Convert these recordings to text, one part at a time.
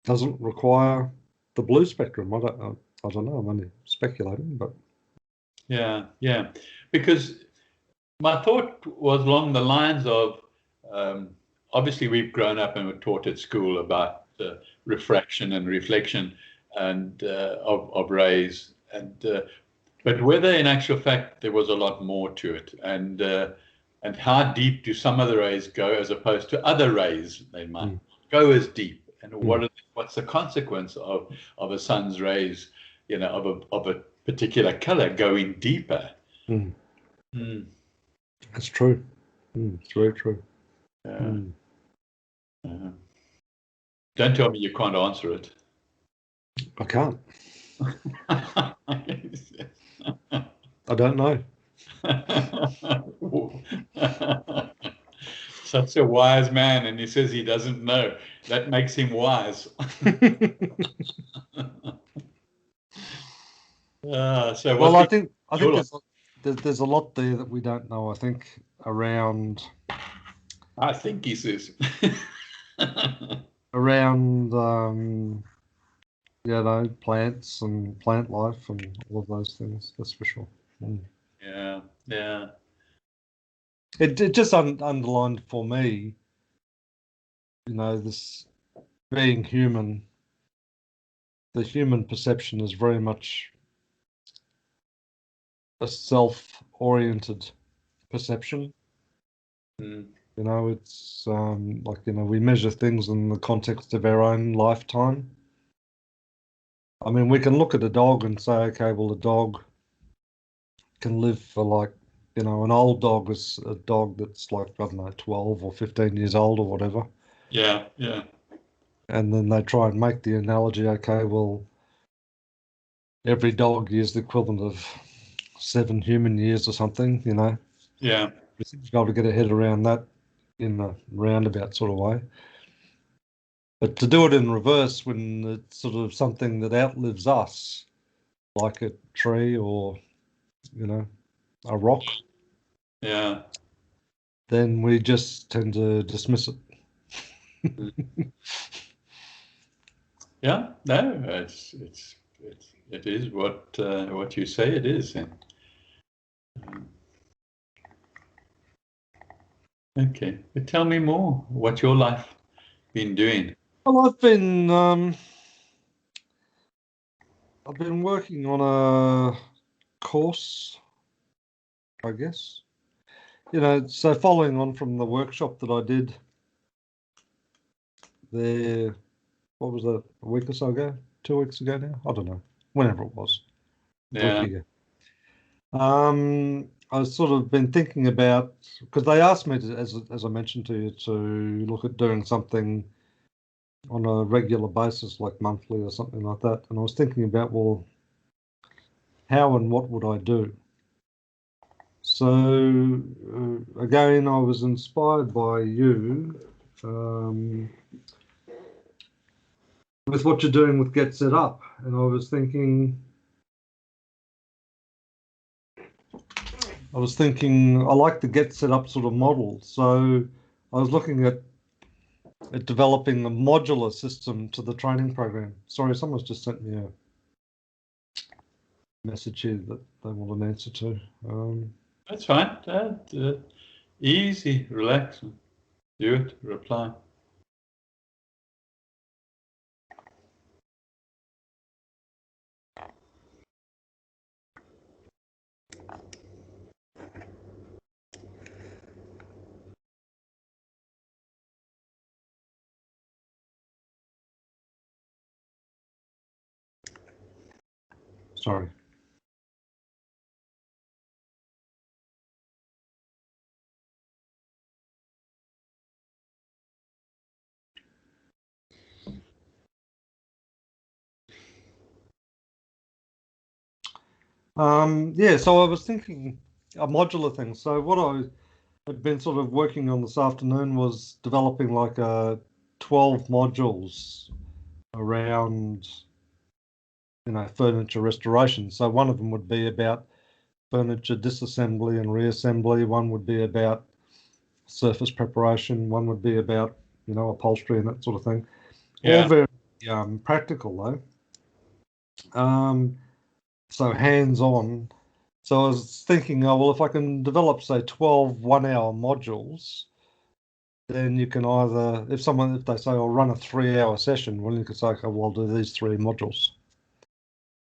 doesn't require the blue spectrum. I don't know. I'm only speculating, but yeah, because my thought was along the lines of obviously we've grown up and were taught at school about refraction and reflection and of rays, and but whether in actual fact there was a lot more to it, and how deep do some of the rays go as opposed to other rays they might go as deep, and what's the consequence of a sun's rays, of a particular color going deeper. That's true. It's very true. Don't tell me you can't answer it. I can't. I don't know. Such a wise man, and he says he doesn't know. That makes him wise. Well, I think there's a lot there that we don't know. I think around. I think he says around plants and plant life and all of those things. That's for sure. Yeah. It just underlined for me, this being human. The human perception is very much a self-oriented perception. It's we measure things in the context of our own lifetime. I mean, we can look at a dog and say, okay, well, a dog can live for an old dog is a dog that's 12 or 15 years old or whatever. Yeah. And then they try and make the analogy, okay, well, every dog is the equivalent of 7 human years or something, Yeah. You've got to get a head around that in a roundabout sort of way. But to do it in reverse when it's sort of something that outlives us, like a tree or, a rock. Yeah. Then we just tend to dismiss it. Yeah. No, it is what you say it is. Okay, but tell me more. What's your life been doing? Well, I've been working on a course, I guess. So following on from the workshop that I did there, what was that, a week or so ago? 2 weeks ago now? I don't know. Whenever it was. Yeah. A week ago. I've sort of been thinking about, because they asked me to, as I mentioned to you, to look at doing something on a regular basis, like monthly or something like that. And I was thinking about, well, how and what would I do? So again, I was inspired by you with what you're doing with Get Set Up. And I was thinking, I like the Get Set Up sort of model. So I was looking at developing a modular system to the training program. Sorry, someone's just sent me a message here that they want an answer to. That's fine. Easy, relax, do it, reply. Sorry. So I was thinking a modular thing. So what I had been sort of working on this afternoon was developing like 12 modules around, furniture restoration. So one of them would be about furniture disassembly and reassembly. One would be about surface preparation. One would be about, upholstery and that sort of thing. Yeah. All very practical though. So hands-on. So I was thinking, oh well, if I can develop say 12 one-hour modules, then you can either, if they say I'll run a 3-hour session, well you could say, okay, well I'll do these 3 modules.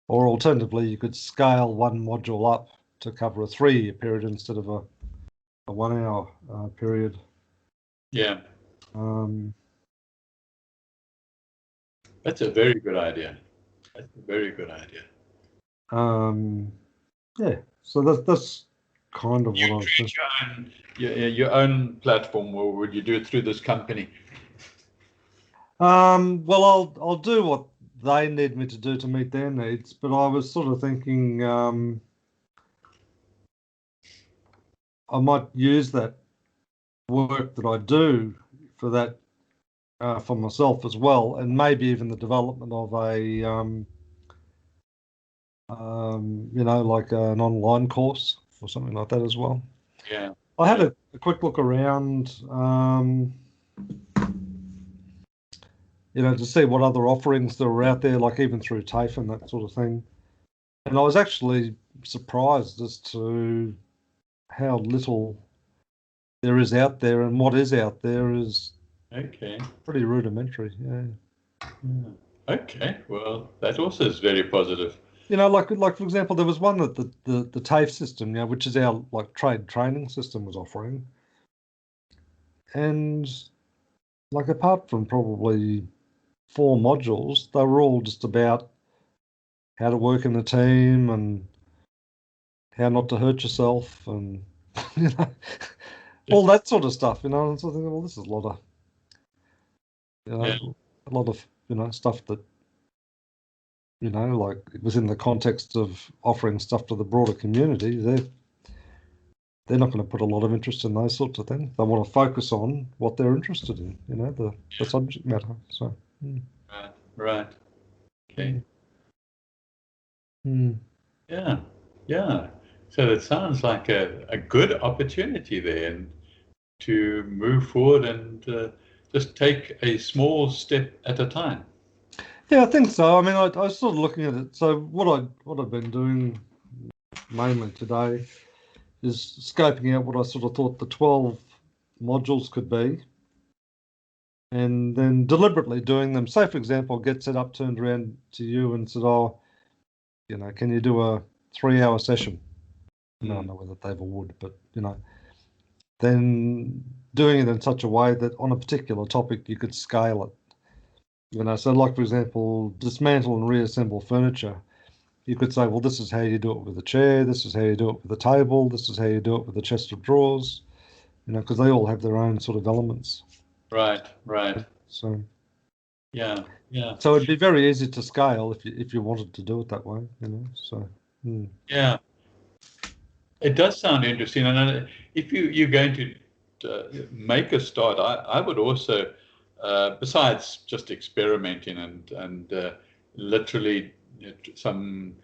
Or alternatively, you could scale one module up to cover a 3-year period instead of a 1-hour period. Yeah. That's a very good idea. That's a very good idea. Yeah, so that's kind of what I was thinking. Your own platform, or would you do it through this company? Well, I'll do what they need me to do to meet their needs, but I was sort of thinking I might use that work that I do for that for myself as well, and maybe even the development of a like an online course or something like that as well. Yeah. I had a quick look around, to see what other offerings there were out there, like even through TAFE and that sort of thing. And I was actually surprised as to how little there is out there, and what is out there is pretty rudimentary. Yeah. Okay. Well, that also is very positive. Like for example, there was one that the TAFE system, which is our like trade training system, was offering, and like apart from probably 4 modules, they were all just about how to work in a team and how not to hurt yourself and all that sort of stuff. And so I think, well, this is a lot of stuff that like within the context of offering stuff to the broader community, they're not going to put a lot of interest in those sorts of things. They want to focus on what they're interested in, the subject matter. So right. Okay. Yeah. So it sounds like a good opportunity there, and to move forward and just take a small step at a time. Yeah, I think so. I mean, I was sort of looking at it. So what I've been doing mainly today is scoping out what I sort of thought the 12 modules could be, and then deliberately doing them. Say, for example, get set up, turned around to you and said, oh, can you do a 3-hour session? I don't know whether they ever would, but, then doing it in such a way that on a particular topic, you could scale it. So like, for example, dismantle and reassemble furniture. You could say, well, this is how you do it with a chair. This is how you do it with a table. This is how you do it with a chest of drawers, because they all have their own sort of elements. Right. So, yeah. So it'd be very easy to scale if you wanted to do it that way, so. Yeah. It does sound interesting. And if you're going to make a start, I would also, besides just experimenting and literally some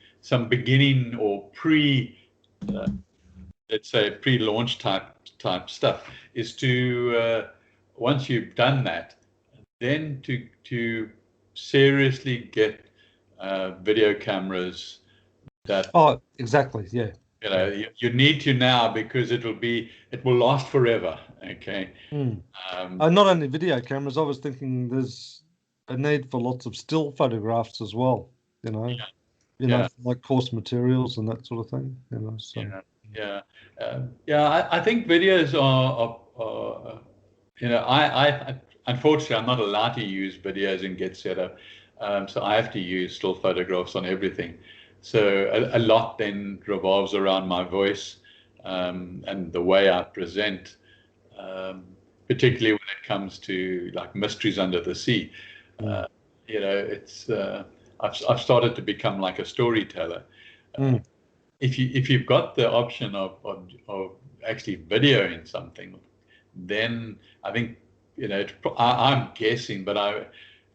beginning or let's say pre-launch type stuff, is to once you've done that, then to seriously get video cameras that. Oh, exactly. Yeah. You need to now, because it will last forever. Okay. Not only video cameras, I was thinking there's a need for lots of still photographs as well, like course materials and that sort of thing, so. I think videos are I unfortunately, I'm not allowed to use videos and get set up. So I have to use still photographs on everything. So a lot then revolves around my voice and the way I present, particularly when it comes to like Mysteries Under the Sea. It's I've started to become like a storyteller. If you've got the option of actually videoing something, then I think I'm guessing, but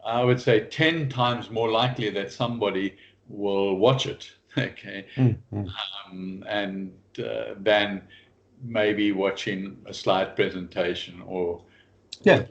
I would say 10 times more likely that somebody will watch it, okay, and than maybe watching a slide presentation or. Yeah.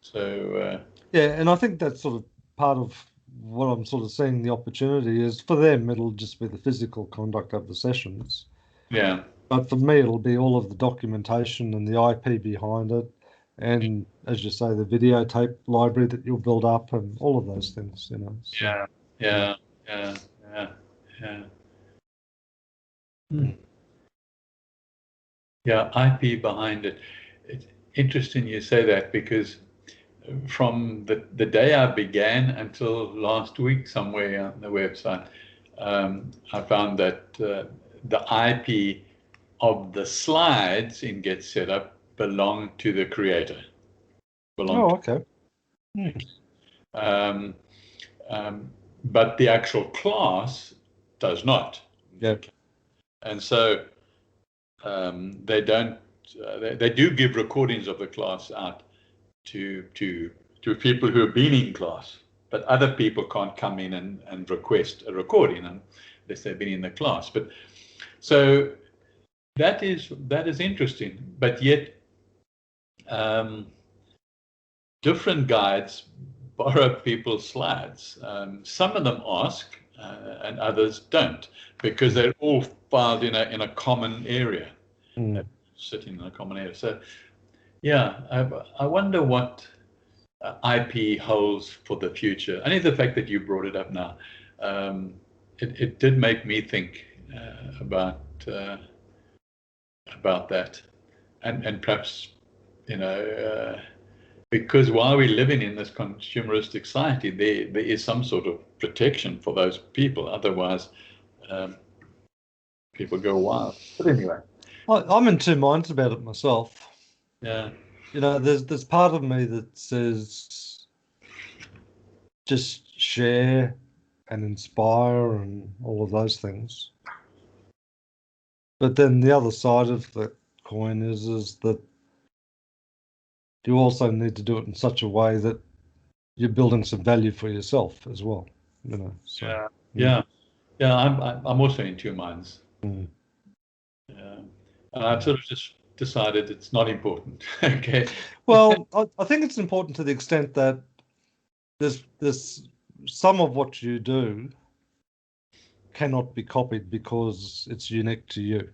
So Yeah, and I think that's sort of part of what I'm sort of seeing the opportunity is for them, it'll just be the physical conduct of the sessions. yeah, But for me, it'll be all of the documentation and the IP behind it. And as you say, the videotape library that you'll build up and all of those things, you know. So, yeah, yeah, yeah, yeah, yeah. Hmm. Yeah, IP behind it. It's interesting you say that because from the day I began until last week, somewhere on the website, I found that the IP of the slides in Get Set Up belong to the creator. Belong oh, to, okay. Hmm. um, um, but the actual class does not. Yeah. And so they don't. They do give recordings of the class out to people who have been in class, but other people can't come in and request a recording unless they've been in the class. But so that is interesting. But yet, different guides borrow people's slides. Some of them ask, and others don't, because they're all filed in a common area, Hmm. sitting in a common area. So yeah, I wonder what IP holds for the future. Only the fact that you brought it up now, it did make me think uh, about that, and perhaps you know because while we're living in this consumeristic society, there is some sort of protection for those people. Otherwise, um, people go wild. But anyway, I'm in two minds about it myself. yeah, You know, there's part of me that says just share and inspire and all of those things. But then the other side of the coin is that you also need to do it in such a way that you're building some value for yourself as well, you know. So yeah, yeah, yeah. I'm also in two minds. mm. And I've sort of just decided it's not important. Okay. Well, I think it's important to the extent that there's some of what you do cannot be copied because it's unique to you.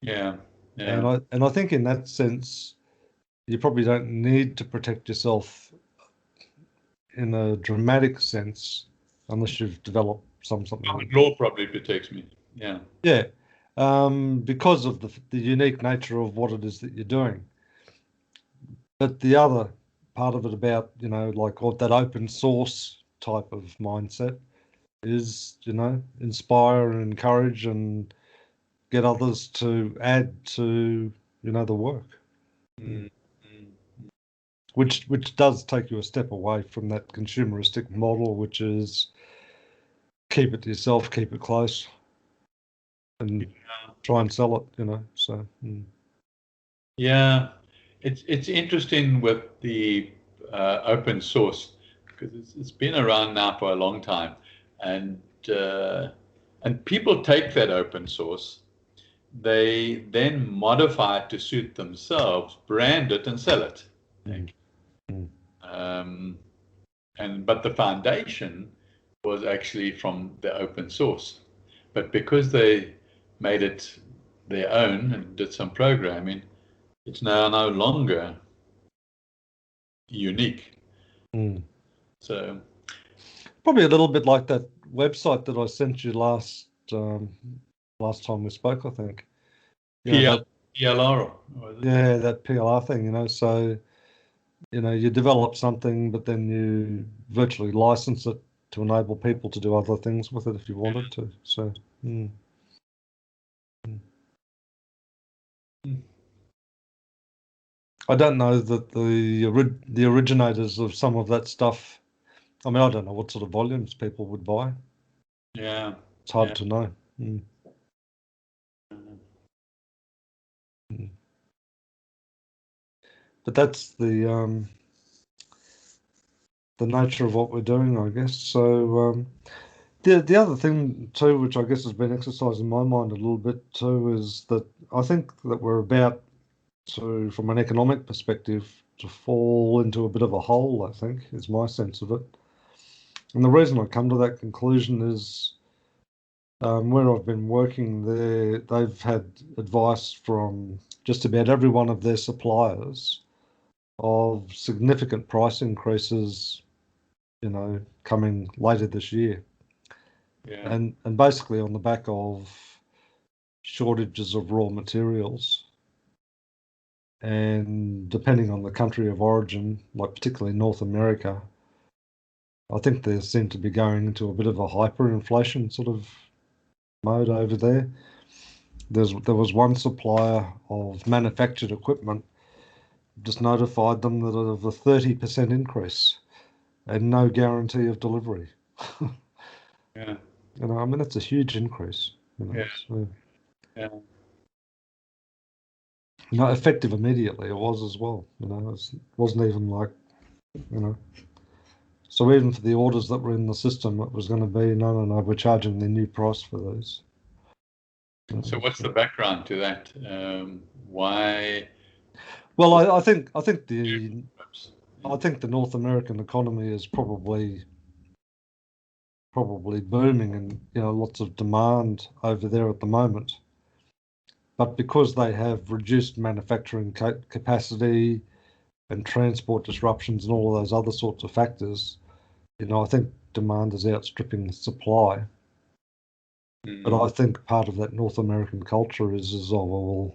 Yeah. And Yeah. I think in that sense, you probably don't need to protect yourself in a dramatic sense unless you've developed something. Law probably protects me. Yeah. Yeah, because of the unique nature of what it is that you're doing. But the other part of it about, you know, like what that open source type of mindset is, you know, inspire and encourage and get others to add to, you know, the work. Mm, mm. Which does take you a step away from that consumeristic model, which is keep it to yourself, keep it close, and try and sell it, you know. So Yeah. It's interesting with the open source because it's been around now for a long time, and uh, and people take that open source, they then modify it to suit themselves, brand it, and sell it. mm, mm, Um, but the foundation was actually from the open source. But because they made it their own and did some programming, it's now no longer unique. mm. So Probably a little bit like that website that I sent you last time we spoke, I think. You know, that PLR, was it? yeah, that PLR thing, you know. So, you know, you develop something, but then you virtually license it to enable people to do other things with it if you wanted to. So, mm. Hmm. I don't know that the originators of some of that stuff. I mean, I don't know what sort of volumes people would buy. Yeah, It's hard yeah. to know. Mm, mm. But that's the nature of what we're doing, I guess. So the other thing too, which I guess has been exercised in my mind a little bit too, is that I think that we're about to, from an economic perspective, to fall into a bit of a hole, I think, is my sense of it. And the reason I come to that conclusion is where I've been working there, they've had advice from just about every one of their suppliers of significant price increases, coming later this year. Yeah. And basically on the back of shortages of raw materials. And depending on the country of origin, like particularly North America, I think they seem to be going into a bit of a hyperinflation sort of mode over there. There was one supplier of manufactured equipment just notified them that of a 30% increase and no guarantee of delivery. Yeah. I mean, that's a huge increase. Yeah. So, Yeah. effective immediately it was as well. It wasn't even like, So even for the orders that were in the system, it was going to be, no, we're charging the new price for those. So what's the background to that? Why? Well, I think the North American economy is probably booming, and lots of demand over there at the moment. But because they have reduced manufacturing capacity and transport disruptions and all of those other sorts of factors, I think demand is outstripping supply. But I think part of that North American culture is well, we'll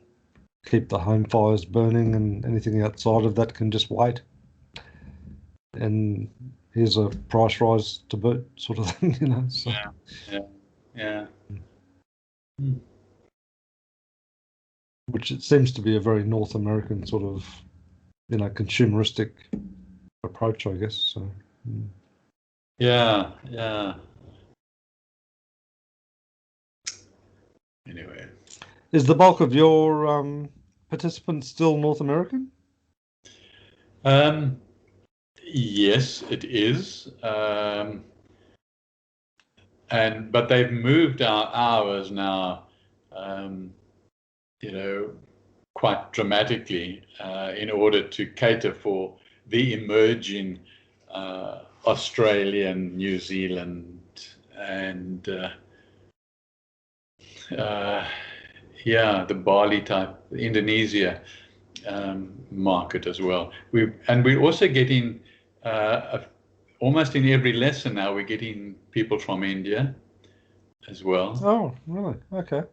keep the home fires burning, and anything outside of that can just wait. And here's a price rise to boot, sort of thing, So. Yeah. Which it seems to be a very North American sort of, consumeristic approach, I guess. So. Yeah. Anyway. Is the bulk of your participants still North American? Yes, it is. But they've moved our hours now, quite dramatically in order to cater for the emerging Australian, New Zealand, and the Bali type, Indonesia market as well. We're also getting almost in every lesson now, we're getting people from India as well. Oh, really? Okay.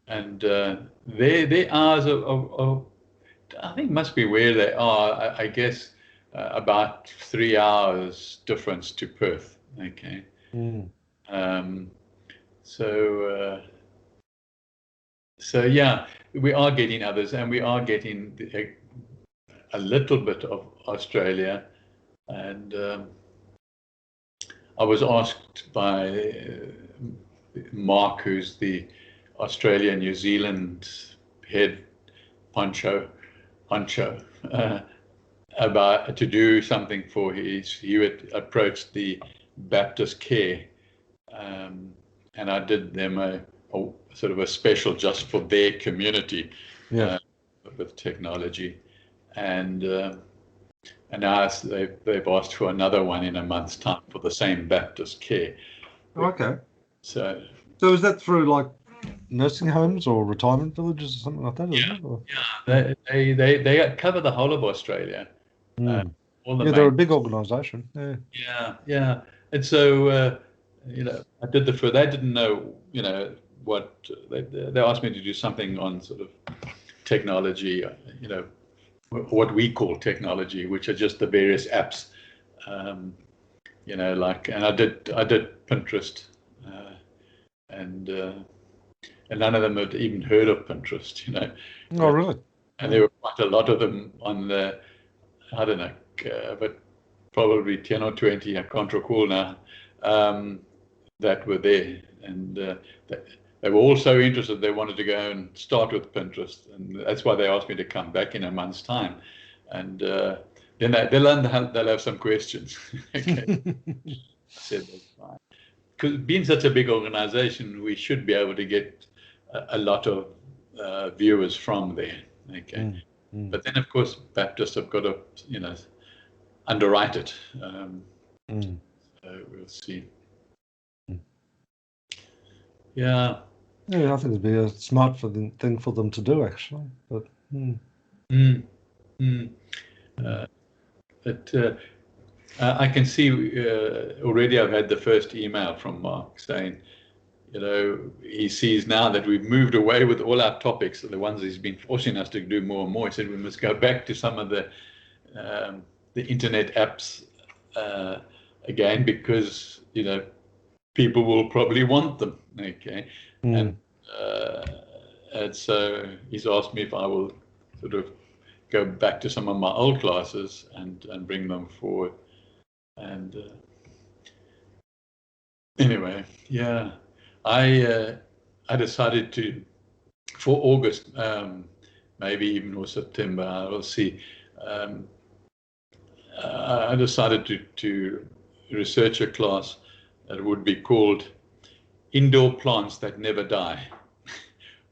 And their hours are, I think, must be where they are. I guess about 3 hours difference to Perth. Okay. So yeah, we are getting others, and we are getting a little bit of Australia. And I was asked by Mark, who's the Australia New Zealand head honcho, about to do something for he had approached the Baptist Care, and I did them a sort of a special just for their community, with technology, and now they've asked for another one in a month's time for the same Baptist Care. Okay. So is that through like nursing homes or retirement villages or something like that? Yeah, they cover the whole of Australia. They're a big organisation. Yeah. And so I did they didn't know what they asked me to do something on sort of technology, what we call technology, which are just the various apps, and I did Pinterest, and none of them had even heard of Pinterest, Oh, really? And there were quite a lot of them on the, I don't know, but probably 10 or 20, I can't recall now, that were there. And they were all so interested, they wanted to go and start with Pinterest. And that's why they asked me to come back in a month's time. And then they'll have some questions. Okay. I said, that's fine. Because being such a big organization, we should be able to get a lot of viewers from there. Okay. But then, of course, Baptists have got to, underwrite it. So we'll see. Yeah. Yeah, I think it'd be a smart thing for them to do, actually. But I can see already I've had the first email from Mark saying, he sees now that we've moved away with all our topics, the ones he's been forcing us to do more and more. He said we must go back to some of the internet apps again, because people will probably want them. Okay, and so he's asked me if I will sort of go back to some of my old classes and bring them forward. And anyway, yeah. I decided to, for August, maybe even or September, I will see. I decided to research a class that would be called Indoor Plants That Never Die.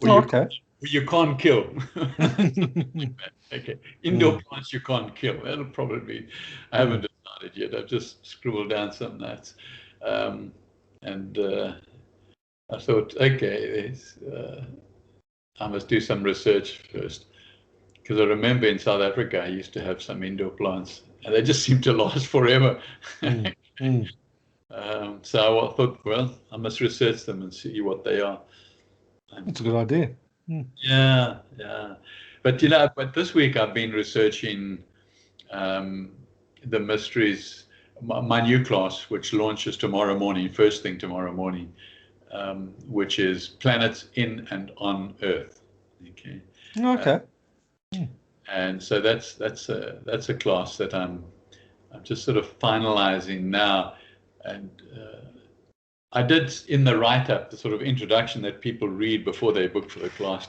Okay. You can't kill. Okay, indoor plants you can't kill. That'll probably be. I haven't decided yet. I've just scribbled down some notes, and. I thought, okay, I must do some research first, because I remember in South Africa I used to have some indoor plants, and they just seem to last forever. So I thought, well, I must research them and see what they are. That's a good idea. Yeah. But but this week I've been researching the mysteries. My new class, which launches tomorrow morning, first thing tomorrow morning. Which is planets in and on Earth. Okay. And so that's a class that I'm just sort of finalizing now. And I did in the write-up, the sort of introduction that people read before they book for the class.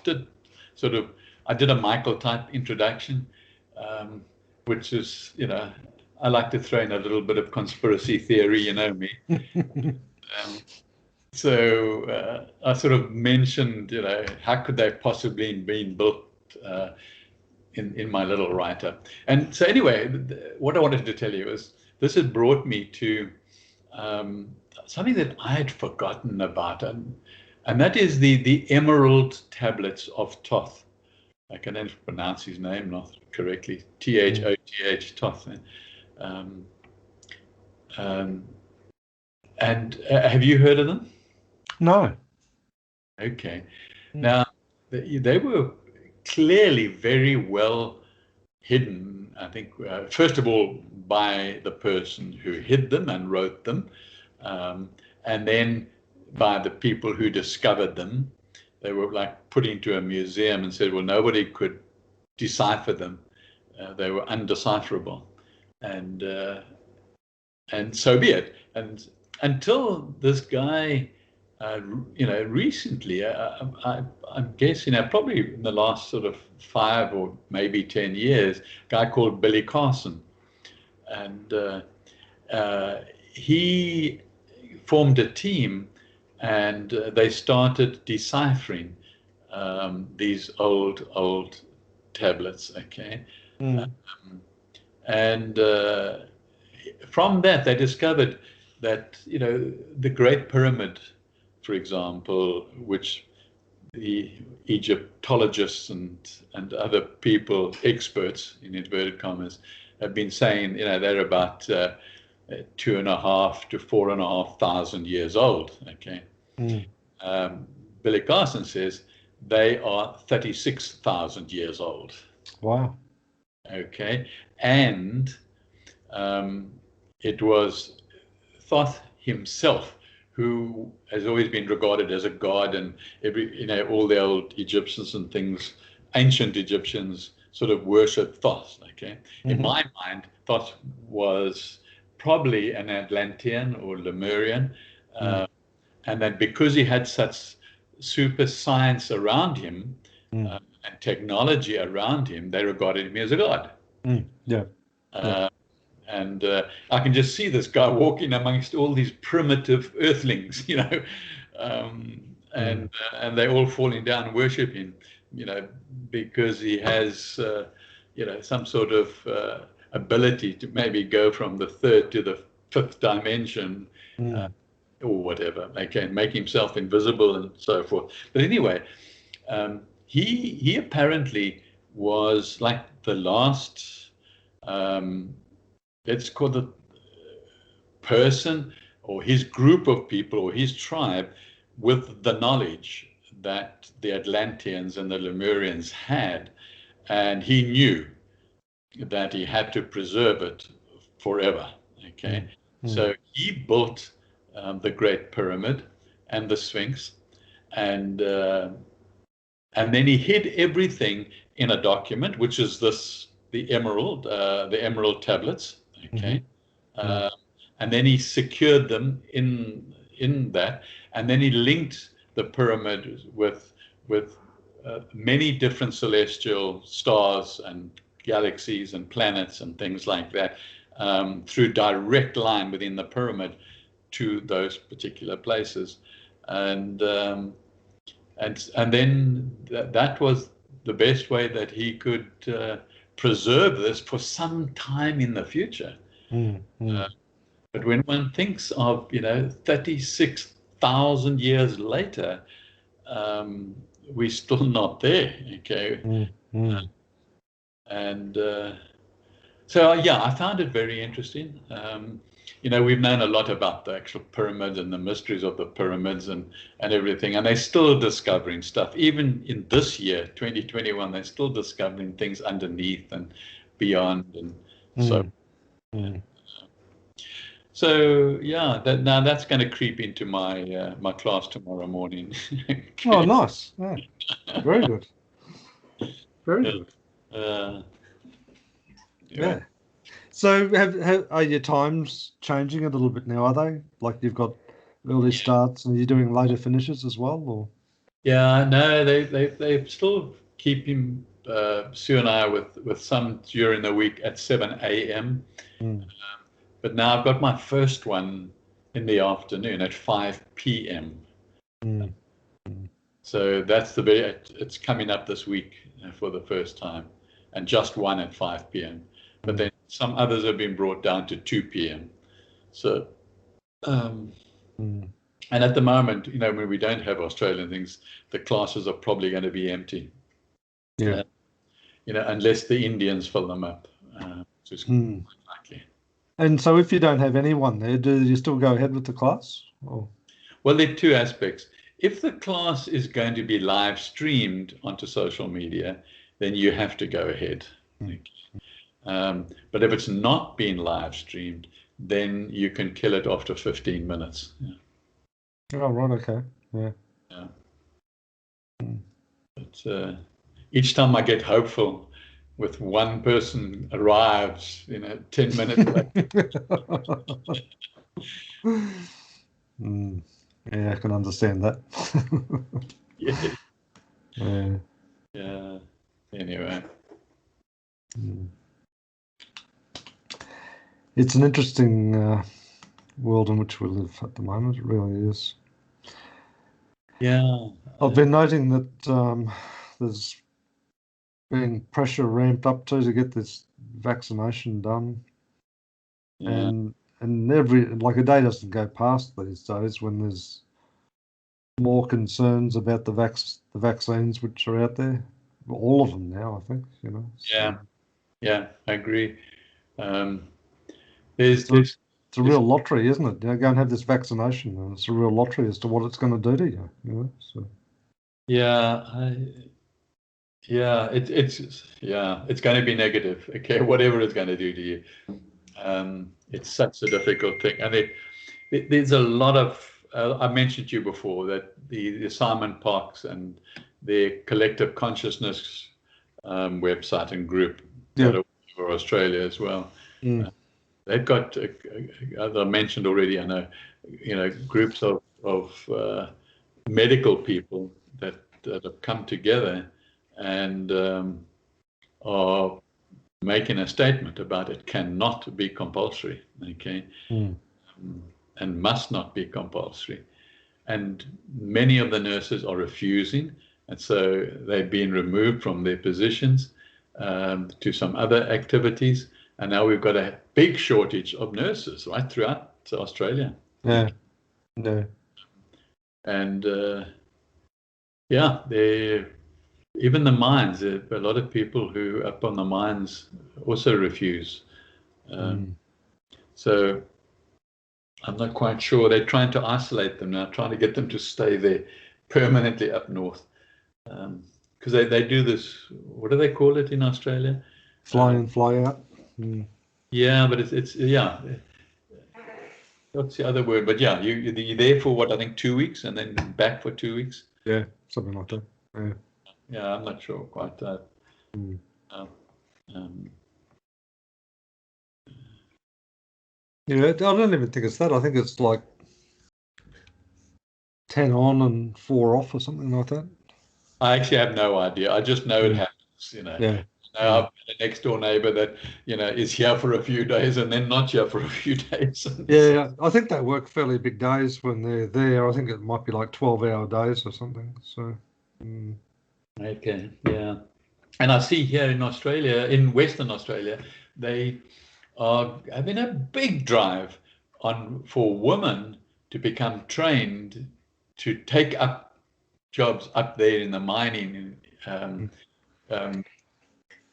I did a Michael type introduction, which is I like to throw in a little bit of conspiracy theory. You know me. So I sort of mentioned, how could they possibly been built in my little write-up. And so anyway, what I wanted to tell you is this has brought me to something that I had forgotten about, and that is the Emerald Tablets of Thoth. I can never pronounce his name not correctly. Thoth, Thoth. And have you heard of them? No. Okay. Now, they were clearly very well hidden, I think, first of all, by the person who hid them and wrote them, and then by the people who discovered them. They were like put into a museum and said, well, nobody could decipher them. They were undecipherable. And so be it. And until this guy, recently, I'm guessing, probably in the last sort of 5 or maybe 10 years, a guy called Billy Carson. And he formed a team, and they started deciphering these old tablets, okay? And from that, they discovered that, the Great Pyramid, for example, which the Egyptologists and other people, experts in inverted commas, have been saying, they're about 2,500 to 4,500 years old. Okay. Billy Carson says they are 36,000 years old. Wow. Okay. And it was Thoth himself who has always been regarded as a god, and all the old Egyptians and things, ancient Egyptians sort of worshipped Thoth. Okay. In my mind, Thoth was probably an Atlantean or Lemurian, and that because he had such super science around him and technology around him, they regarded him as a god. And I can just see this guy walking amongst all these primitive earthlings, and they're all falling down and worshiping, because he has some sort of ability to maybe go from the third to the fifth dimension, or whatever. Okay, make himself invisible and so forth. But anyway, he apparently was like the last, let's call it, person, or his group of people, or his tribe, with the knowledge that the Atlanteans and the Lemurians had, and he knew that he had to preserve it forever. Okay, so he built the Great Pyramid and the Sphinx, and then he hid everything in a document, which is the emerald tablets. Okay, and then he secured them in that, and then he linked the pyramid with many different celestial stars and galaxies and planets and things like that, through direct line within the pyramid to those particular places, and then that was the best way that he could preserve this for some time in the future. But when one thinks of 36,000 years later, we're still not there. Okay, so yeah, I found it very interesting. We've known a lot about the actual pyramids and the mysteries of the pyramids and everything, and they're still discovering stuff. Even in this year, 2021, they're still discovering things underneath and beyond, and so yeah. Now that's going to creep into my my class tomorrow morning. Okay. Oh, nice! Yeah. Very good. Very good. Yeah. So are your times changing a little bit now, are they? Like you've got early starts and you're doing later finishes as well, or? Yeah, no, they still keep him, Sue and I, with some during the week at 7 a.m. But now I've got my first one in the afternoon at 5 p.m. So that's it's coming up this week for the first time, and just one at 5 p.m. But then some others have been brought down to 2 p.m. So, and at the moment, when we don't have Australian things, the classes are probably going to be empty. Yeah. Unless the Indians fill them up, which is quite likely. And so if you don't have anyone there, do you still go ahead with the class? Or? Well, there are two aspects. If the class is going to be live streamed onto social media, then you have to go ahead. But if it's not being live streamed, then you can kill it after 15 minutes. Yeah. Oh, right. Okay. Yeah. But each time I get hopeful with one person arrives, 10 minutes later. Yeah, I can understand that. Yeah. Anyway. It's an interesting world in which we live at the moment. It really is. Yeah. I've been noting that there's being pressure ramped up to get this vaccination done. Yeah. And a day doesn't go past these days when there's more concerns about the vaccines which are out there. All of them now, I think, So. Yeah, I agree. It's a real lottery, isn't it? Go and have this vaccination, and it's a real lottery as to what it's going to do to you. So. Yeah, it's going to be negative. Okay, whatever it's going to do to you. It's such a difficult thing, and there's a lot of. I mentioned to you before that the Simon Parks and their collective consciousness website and group that are for Australia as well. They've got, as I mentioned already, I know, groups of medical people that have come together and are making a statement about it cannot be compulsory, okay, and must not be compulsory. And many of the nurses are refusing, and so they've been removed from their positions. to some other activities. And now we've got a big shortage of nurses right throughout Australia. Yeah. No. And yeah, even the mines, a lot of people who up on the mines also refuse. So I'm not quite sure. They're trying to isolate them now, trying to get them to stay there permanently up north. Because they do this, what do they call it in Australia? Fly in, fly out. Yeah, but it's yeah. What's the other word? But yeah, you're there for what, I think 2 weeks and then back for 2 weeks. Yeah, something like that. Yeah. Yeah, I'm not sure quite that. Yeah, I don't even think it's that. I think it's like 10 on and 4 off or something like that. I actually have no idea. I just know it happens, you know. Yeah. Now I've got a next door neighbor that, you know, is here for a few days and then not here for a few days. Yeah, I think they work fairly big days when they're there. I think it might be like 12-hour days or something. So, okay, yeah. And I see here in Australia, in Western Australia, they are having a big drive for women to become trained to take up jobs up there in the mining,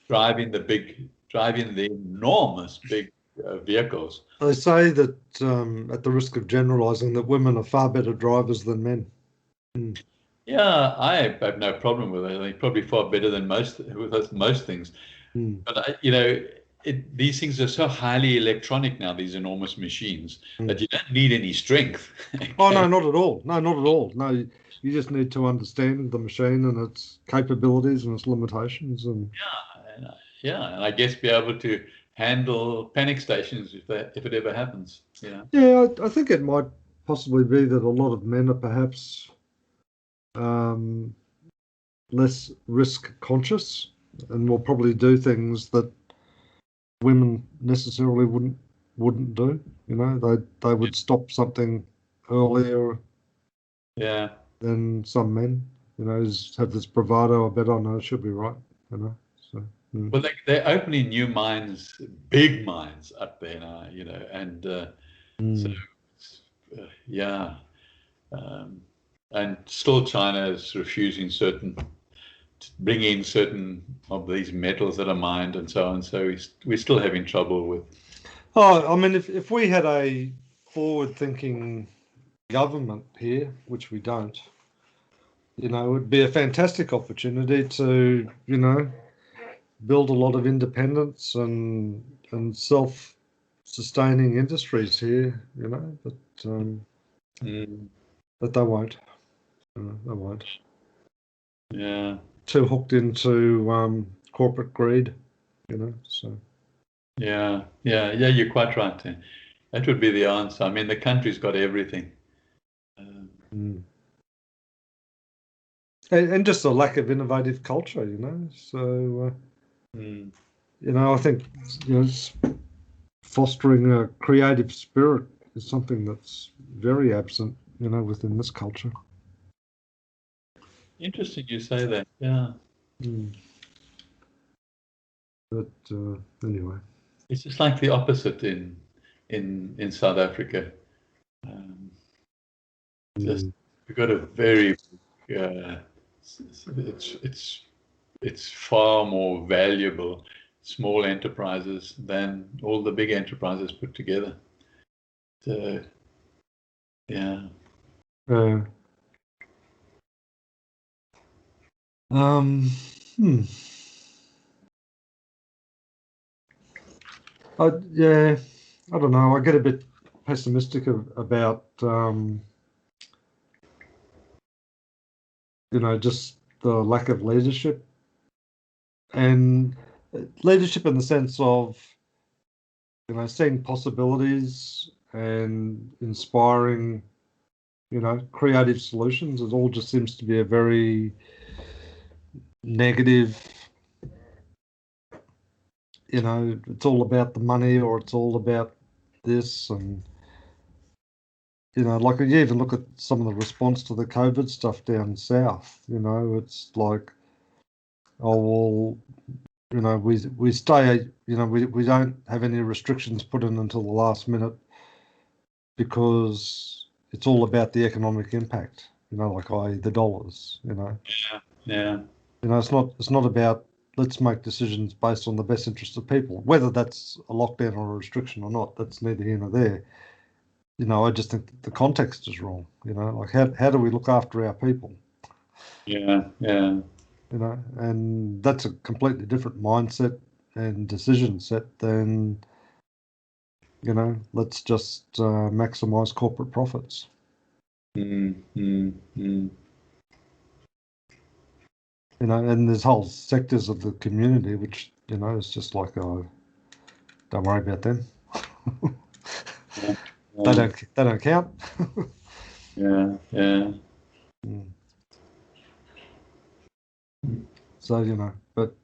driving the enormous big vehicles. they say that, at the risk of generalizing, that women are far better drivers than men. Yeah, I have no problem with it. They're probably far better than most things. But you know, these things are so highly electronic now, these enormous machines, that you don't need any strength. Oh, no, not at all. No, not at all. No, you just need to understand the machine and its capabilities and its limitations. And yeah, and I guess be able to handle panic stations if it ever happens. Yeah. Yeah, I think it might possibly be that a lot of men are perhaps less risk conscious and will probably do things that women necessarily wouldn't do. You know, they would stop something earlier than some men. You know, have this bravado. I bet I know it should be right. You know, so. Well, they're opening new mines, big mines up there now. You know, and so yeah, and still China is refusing to bring in certain of these metals that are mined and so on. So we're still having trouble with. Oh, I mean, if we had a forward-thinking government here, which we don't, you know, it would be a fantastic opportunity to, you know, build a lot of independence and self-sustaining industries here, you know, but they won't. They won't. Yeah. Too hooked into corporate greed, you know. So. Yeah. You're quite right. That would be the answer. I mean, the country's got everything. And just a lack of innovative culture, you know. So, you know, I think, you know, fostering a creative spirit is something that's very absent, you know, within this culture. Interesting you say that. Yeah. But anyway, it's just like the opposite in South Africa. Just we've got a very it's far more valuable small enterprises than all the big enterprises put together. So yeah. Yeah, I don't know. I get a bit pessimistic about you know, just the lack of leadership, and leadership in the sense of, you know, seeing possibilities and inspiring, you know, creative solutions. It all just seems to be a very negative, you know, it's all about the money or it's all about this. And, you know, like you even look at some of the response to the COVID stuff down south, you know, it's like, oh, well, You know, we stay. You know, we don't have any restrictions put in until the last minute because it's all about the economic impact. You know, like i.e. the dollars. You know. Yeah. You know, it's not about let's make decisions based on the best interest of people. Whether that's a lockdown or a restriction or not, that's neither here nor there. You know, I just think that the context is wrong. You know, like how do we look after our people? Yeah. Yeah. You know, and that's a completely different mindset and decision set than, you know, let's just maximize corporate profits. Mm, mm, mm. You know, and there's whole sectors of the community which, you know, it's just like, oh, don't worry about them. Yeah. They don't count. Yeah. Yeah. Mm. So, you know, but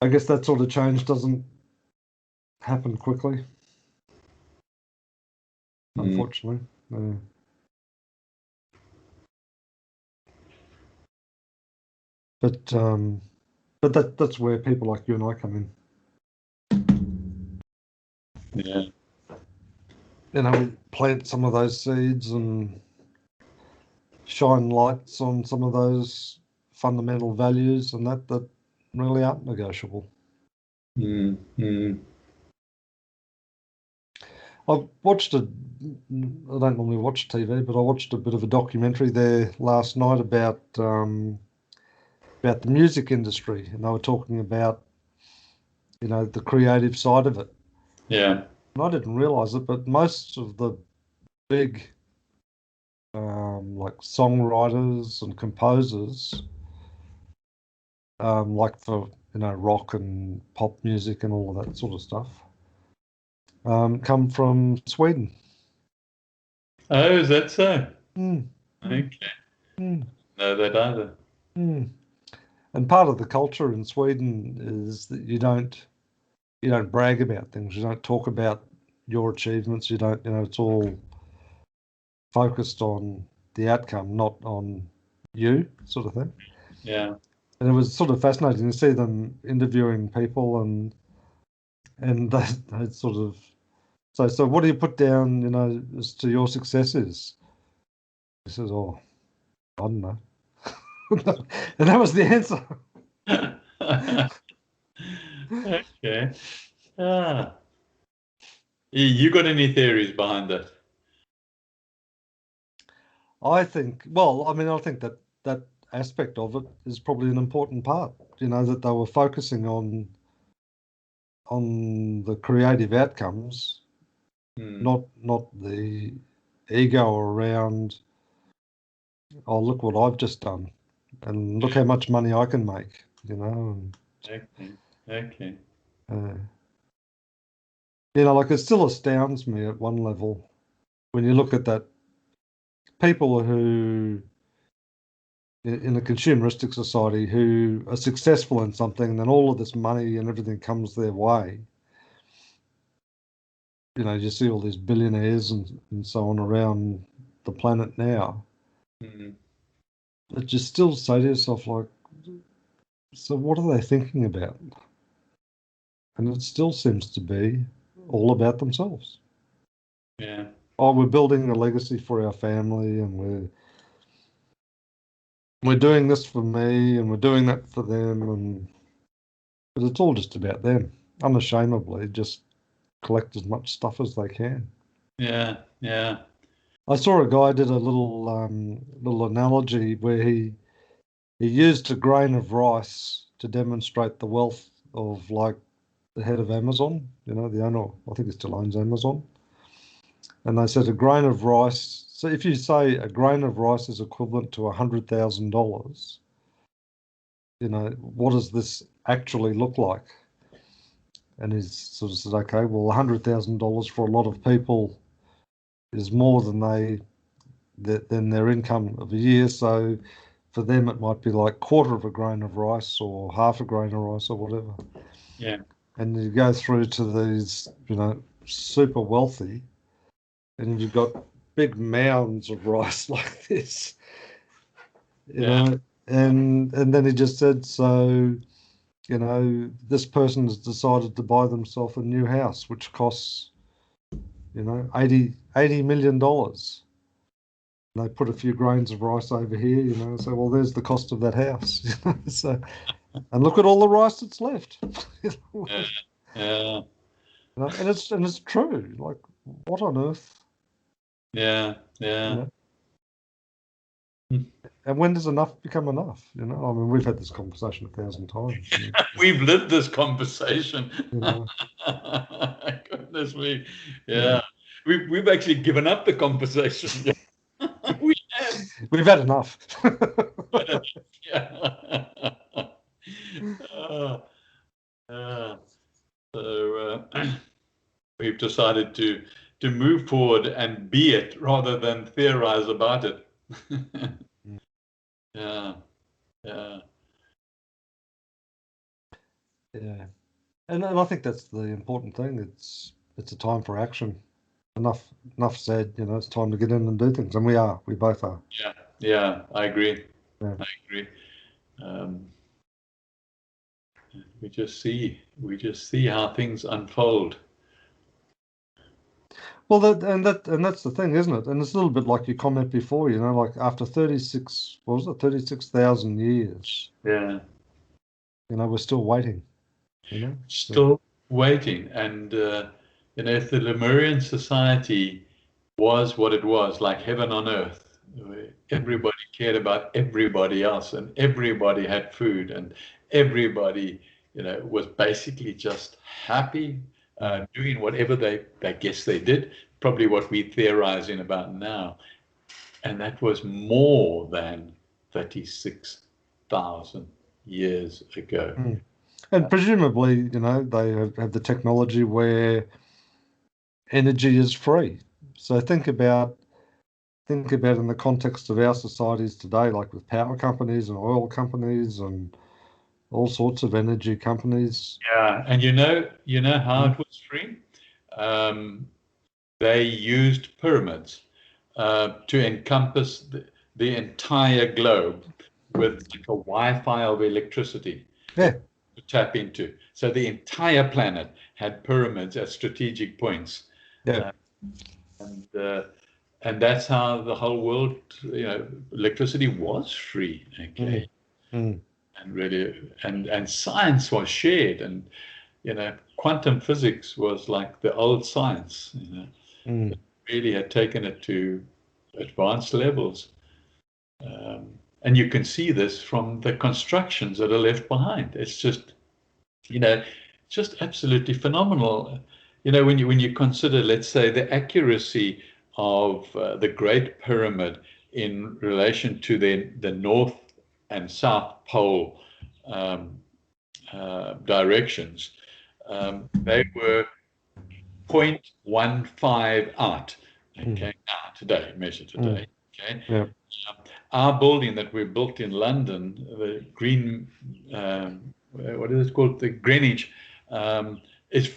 I guess that sort of change doesn't happen quickly, unfortunately. But that's where people like you and I come in. Yeah. You know, we plant some of those seeds and shine lights on some of those fundamental values, and that really aren't negotiable. Mm, mm. I watched I don't normally watch TV, but I watched a bit of a documentary there last night about the music industry, and they were talking about, you know, the creative side of it. Yeah. And I didn't realise it, but most of the big like songwriters and composers, like for, you know, rock and pop music and all of that sort of stuff, come from Sweden. Oh, is that so? Mm, Okay. mm, No, that either. mm. And part of the culture in Sweden is that you don't brag about things. You don't talk about your achievements. You don't, you know, it's all focused on the outcome, not on you, sort of thing. Yeah. And it was sort of fascinating to see them interviewing people, and they sort of say, so what do you put down, you know, as to your successes? He says, oh, I don't know. And that was the answer. Okay. Ah. You got any theories behind that? I think, well, I mean, I think that that aspect of it is probably an important part, you know, that they were focusing on the creative outcomes, not the ego around, oh, look what I've just done and look how much money I can make, you know. And, Okay. Okay. you know, like it still astounds me at one level when you look at that, people who in a consumeristic society who are successful in something, and then all of this money and everything comes their way. You know, you see all these billionaires and so on around the planet now. But you still say to yourself, like, so what are they thinking about? And it still seems to be all about themselves. Yeah. Oh, we're building a legacy for our family, and we're doing this for me, and we're doing that for them, but it's all just about them. Unashamedly, just collect as much stuff as they can. Yeah. Yeah. I saw a guy did a little analogy where he used a grain of rice to demonstrate the wealth of, like, the head of Amazon, you know, the owner, I think he still owns Amazon. And they said a grain of rice. So if you say a grain of rice is equivalent to $100,000, you know, what does this actually look like? And he sort of said, okay, well, $100,000 for a lot of people is more than than their income of a year. So for them, it might be like quarter of a grain of rice or half a grain of rice or whatever. Yeah. And you go through to these, you know, super wealthy, and you've got big mounds of rice like this, you know. And then he just said, so you know, this person has decided to buy themselves a new house, which costs, you know, $80 million. And they put a few grains of rice over here, you know, so, well, there's the cost of that house. You know? So, and look at all the rice that's left. You know? Yeah. You know, and it's true. Like, what on earth? Yeah. You Yeah. know? And when does enough become enough? You know, I mean, we've had this conversation 1,000 times. You know? We've lived this conversation. You know? Goodness me. Yeah. We've actually given up the conversation. We have. We've had enough. Yeah. So we've decided to move forward and be it rather than theorize about it. Yeah. Yeah. Yeah. And I think that's the important thing. It's a time for action. Enough said, you know, it's time to get in and do things. And we both are. Yeah. Yeah. I agree. Yeah. I agree. We just see how things unfold. Well, that's the thing, isn't it? And it's a little bit like your comment before, you know, like after 36,000 years, Yeah. you know, we're still waiting, you know. Still waiting. And you know, if the Lemurian society was what it was, like heaven on earth, where everybody cared about everybody else, and everybody had food, and everybody, you know, was basically just happy, doing whatever they guess they did, probably what we theorize in about now. And that was more than 36,000 years ago. And presumably, you know, they have the technology where energy is free. So think about in the context of our societies today, like with power companies and oil companies and all sorts of energy companies. Yeah, and you know how it was free? They used pyramids to encompass the entire globe with like a Wi-Fi of electricity to tap into. So the entire planet had pyramids at strategic points. Yeah. And that's how the whole world, you know, electricity was free. Okay. And really, and science was shared, and you know, quantum physics was like the old science. You know, it really had taken it to advanced levels, and you can see this from the constructions that are left behind. It's just, you know, just absolutely phenomenal. You know, when you consider, let's say, the accuracy of the Great Pyramid in relation to the North and South Pole directions, they were 0.15 out. Okay, now today, measured today. Okay, our building that we built in London, the Green, what is it called, the Greenwich, is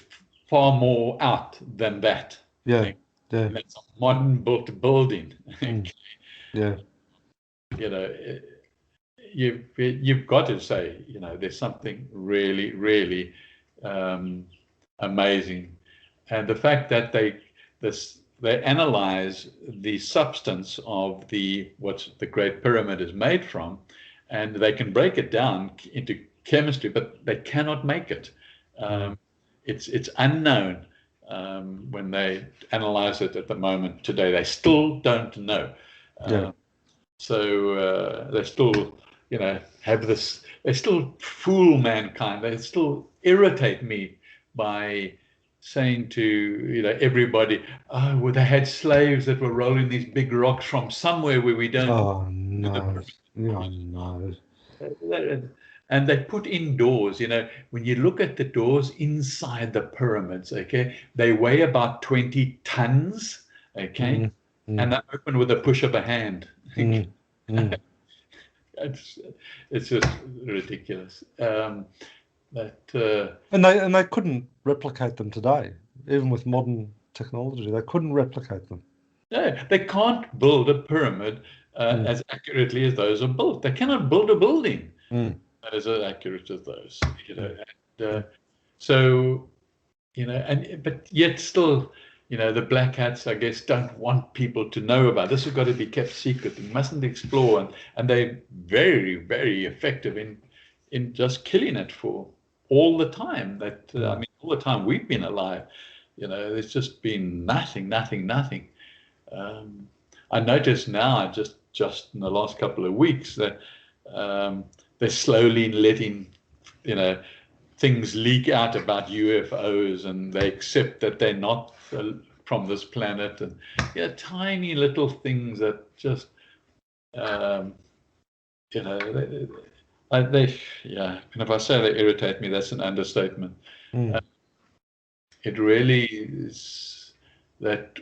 far more out than that. Yeah. And that's a modern built building. Yeah. You know, you've got to say, you know, there's something really, really amazing, and the fact that they analyze the substance of what the Great Pyramid is made from, and they can break it down into chemistry, but they cannot make it. It's unknown. When they analyze it at the moment today, they still don't know. So they still, you know, have this. They still fool mankind. They still irritate me by saying to, you know, everybody, oh, well, they had slaves that were rolling these big rocks from somewhere where we don't. Oh no! Yeah, no. And they put in doors, you know, when you look at the doors inside the pyramids, okay, they weigh about 20 tons, okay, and they're open with a push of a hand. It's just ridiculous. And they couldn't replicate them today, even with modern technology. They couldn't replicate them. No, they can't build a pyramid as accurately as those are built. They cannot build a building. that is as accurate as those, you know. And, so, you know, but yet still, you know, the black hats, I guess, don't want people to know about this. Has got to be kept secret. You mustn't explore, and they're very, very effective in just killing it for all the time. That I mean, all the time we've been alive, you know, there's just been nothing. I notice now, just in the last couple of weeks, that they're slowly letting, you know, things leak out about UFOs, and they accept that they're not from this planet, and yeah, tiny little things that just, you know, yeah. And if I say they irritate me, that's an understatement. It really is that.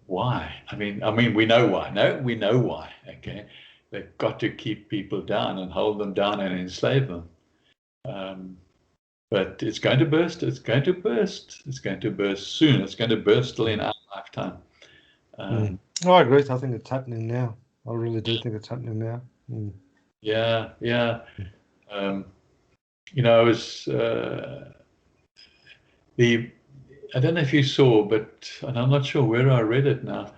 Why? I mean, we know why. No, we know why. Okay, they've got to keep people down and hold them down and enslave them. But it's going to burst. It's going to burst. It's going to burst soon. It's going to burst still in our lifetime. I agree. I think it's happening now. I really do think it's happening now. Yeah. You know, I was I don't know if you saw, but, and I'm not sure where I read it now,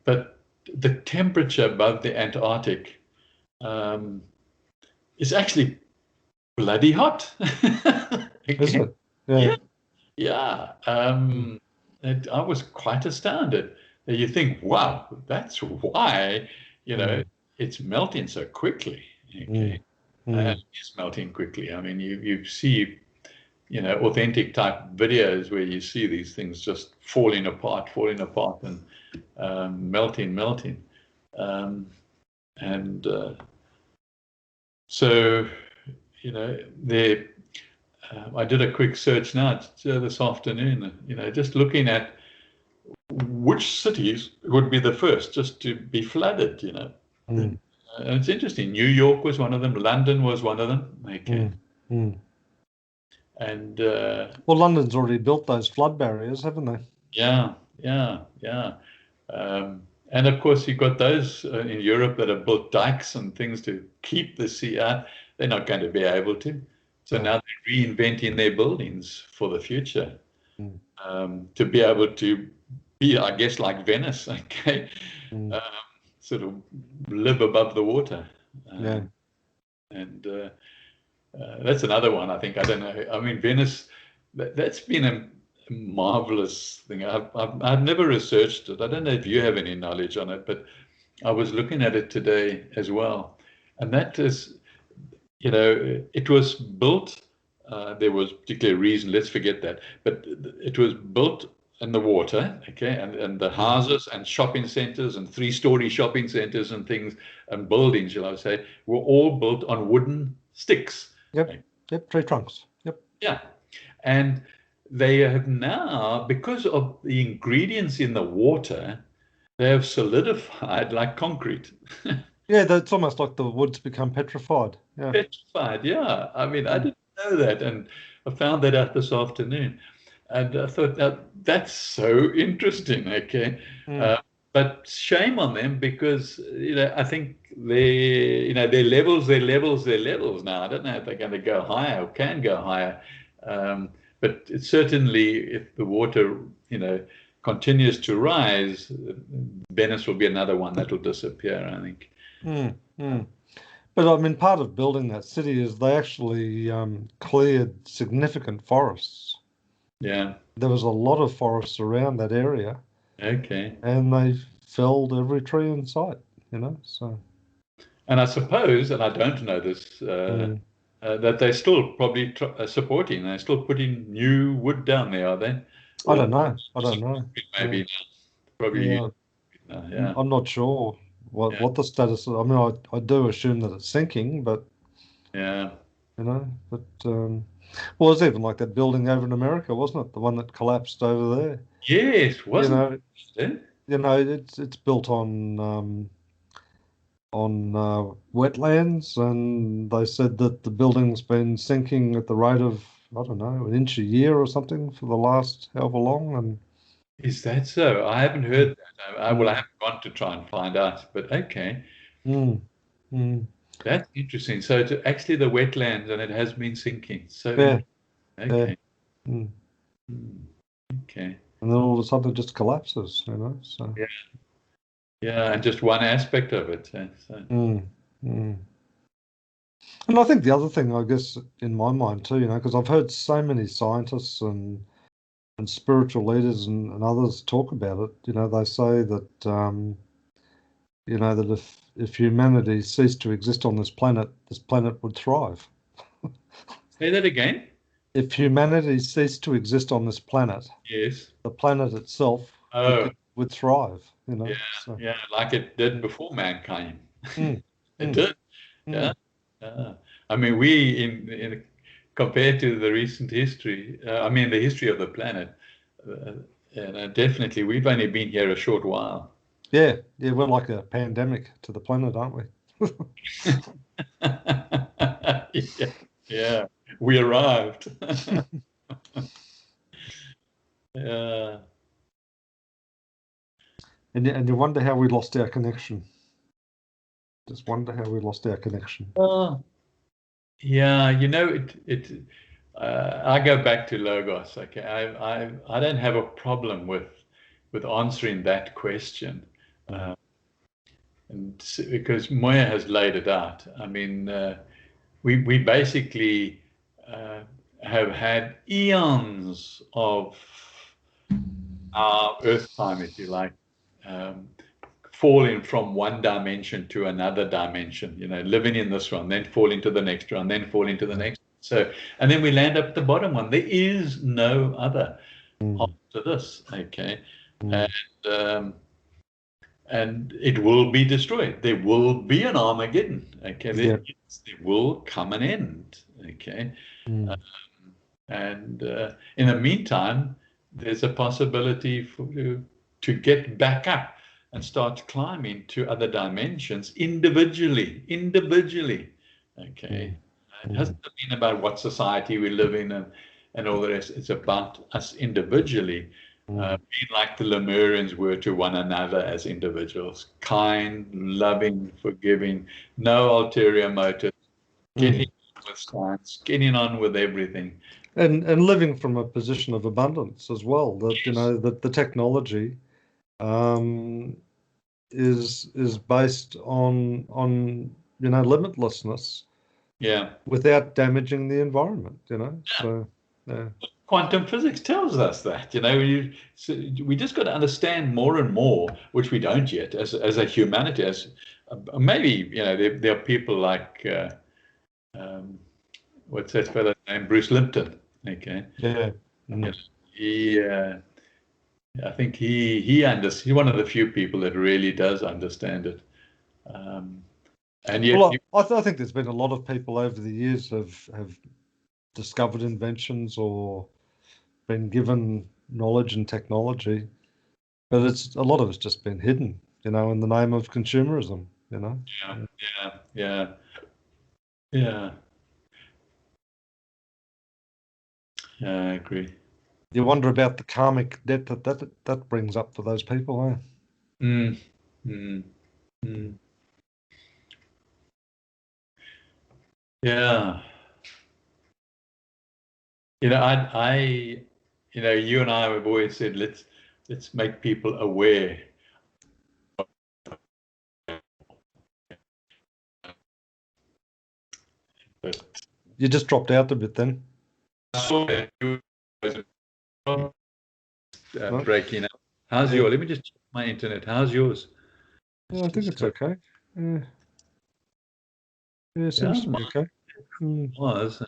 but the temperature above the Antarctic is actually bloody hot. Is it? Yeah. I was quite astounded. You think, wow, that's why, you know, it's melting so quickly. Okay. It's melting quickly. I mean, you see, you know, authentic type videos where you see these things just falling apart and melting. So, you know, I did a quick search now this afternoon, you know, just looking at which cities would be the first just to be flooded, you know. And it's interesting. New York was one of them. London was one of them. Okay. And well, London's already built those flood barriers, haven't they? Yeah. And of course, you've got those in Europe that have built dikes and things to keep the sea out. They're not going to be able to. So now they're reinventing their buildings for the future to be able to be, I guess, like Venice, okay, sort of live above the water. And that's another one, I think. I don't know. I mean, Venice, that's been a marvelous thing. I've never researched it. I don't know if you have any knowledge on it, but I was looking at it today as well. And that is, you know, it was built, there was particular reason, let's forget that, but it was built in the water, okay, and the houses and shopping centers and 3-story shopping centers and things and buildings, shall I say, were all built on wooden sticks. Yep, tree trunks. Yep. Yeah. And they have now, because of the ingredients in the water, they have solidified like concrete. Yeah, it's almost like the woods become petrified. Yeah. Petrified, yeah. I mean, I didn't know that, and I found that out this afternoon. And I thought that's so interesting, okay? But shame on them because, you know, I think their levels now. I don't know if they're going to go higher or can go higher. But it's certainly, if the water, you know, continues to rise, Venice will be another one that will disappear, I think. But I mean, part of building that city is they actually cleared significant forests. Yeah. There was a lot of forests around that area. Okay. And they felled every tree in sight, you know, so. And I suppose, and I don't know this, that they're still probably supporting, they're still putting new wood down there, are they? I don't know. Maybe probably. Yeah. I'm not sure what the status is. I mean, I do assume that it's sinking, but yeah, you know, but well, it was even like that building over in America, wasn't it? The one that collapsed over there. Yes, wasn't it? You know, it's built on wetlands, and they said that the building's been sinking at the rate of, I don't know, an inch a year or something for the last however long. And is that so? I haven't heard that. I haven't gone to try and find out, but okay. That's interesting. So it's actually the wetlands, and it has been sinking. So Yeah, okay. yeah. Mm. Okay. And then all of a sudden it just collapses, so. Yeah. Yeah, and just one aspect of it. So. Mm. And I think the other thing, I guess, in my mind too, because I've heard so many scientists and spiritual leaders and others talk about it. They say that that if humanity ceased to exist on this planet would thrive. Say that again. If humanity ceased to exist on this planet, Yes. the planet itself Oh, would thrive. yeah, So. yeah, like it did before mankind. Mm, It mm, did. Yeah. mm. I mean, we in compared to the recent history, I mean, the history of the planet, and definitely we've only been here a short while. Yeah, we're like a pandemic to the planet, aren't we? Yeah, yeah, we arrived. Yeah. And you wonder how we lost our connection. Just wonder how we lost our connection. Oh, yeah, I go back to Logos. Okay, I don't have a problem with answering that question, and because Moya has laid it out. I mean, we basically have had eons of our Earth time, if you like, falling from one dimension to another dimension, living in this one, then fall into the next one, then fall into the next. So, and then we land up at the bottom one. There is no other after this, okay? And it will be destroyed. There will be an Armageddon, okay? There will come an end, okay? And in the meantime, there's a possibility to get back up and start climbing to other dimensions individually. Okay. It hasn't been about what society we live in and all the rest. It's about us individually, being like the Lemurians were to one another as individuals, kind, loving, forgiving, no ulterior motive, getting on with science, getting on with everything. And living from a position of abundance as well. That that the technology is based on limitlessness. Yeah. Without damaging the environment. So yeah. Quantum physics tells us that. We just got to understand more and more, which we don't yet, as a humanity. As maybe there are people like what's that fellow's name, Bruce Lipton. Okay. Yeah. He, I think he's one of the few people that really does understand it. And yet, well, I think there's been a lot of people over the years have discovered inventions or been given knowledge and technology, but a lot of it's just been hidden, in the name of consumerism. Yeah. I agree. You wonder about the karmic debt that brings up for those people, eh? Yeah. You and I have always said let's make people aware. But you just dropped out a bit then. Breaking up. How's yours? Let me just check my internet. How's yours? Yeah, I think it's okay. Yeah, it seems to be okay. Was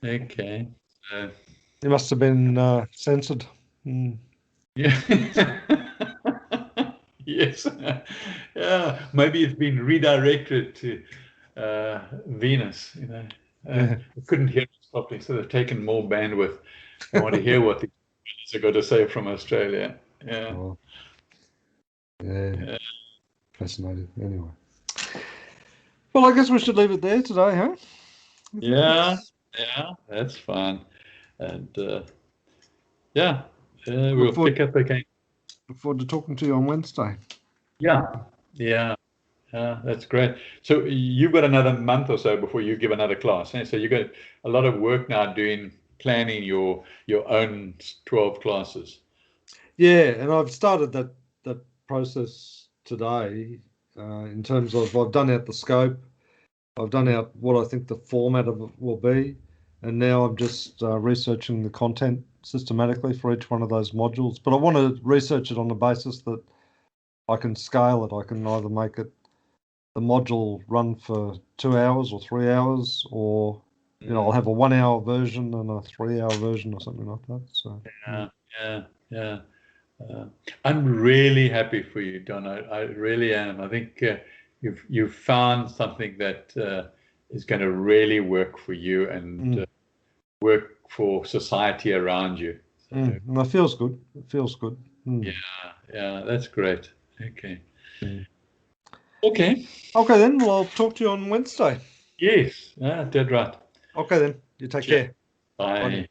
okay. It must have been censored. Yeah. Yes. Yeah. Maybe it's been redirected to Venus. I couldn't hear us properly, so they've taken more bandwidth. I want to hear what the have got to say from Australia. Yeah. Oh. Yeah. Fascinating. Anyway. Well, I guess we should leave it there today, huh? Yeah, that's fine. And we'll pick up again. Look forward to talking to you on Wednesday. Yeah. That's great. So you've got another month or so before you give another class. Eh? So you've got a lot of work now planning your own 12 classes. Yeah, and I've started that process today in terms of I've done out the scope, I've done out what I think the format of it will be, and now I'm just researching the content systematically for each one of those modules. But I want to research it on the basis that I can scale it. I can either make it the module run for 2 hours or 3 hours, or I'll have a 1 hour version and a 3 hour version or something like that. So yeah. I'm really happy for you, Don. I really am. I think you've found something that is going to really work for you and work for society around you. So, and that feels good. It feels good. yeah, that's great. Okay. Mm. Okay. Okay, then. Well, I'll talk to you on Wednesday. Yes. Dead right. Okay, then. You take Cheers. care. Bye. Bye.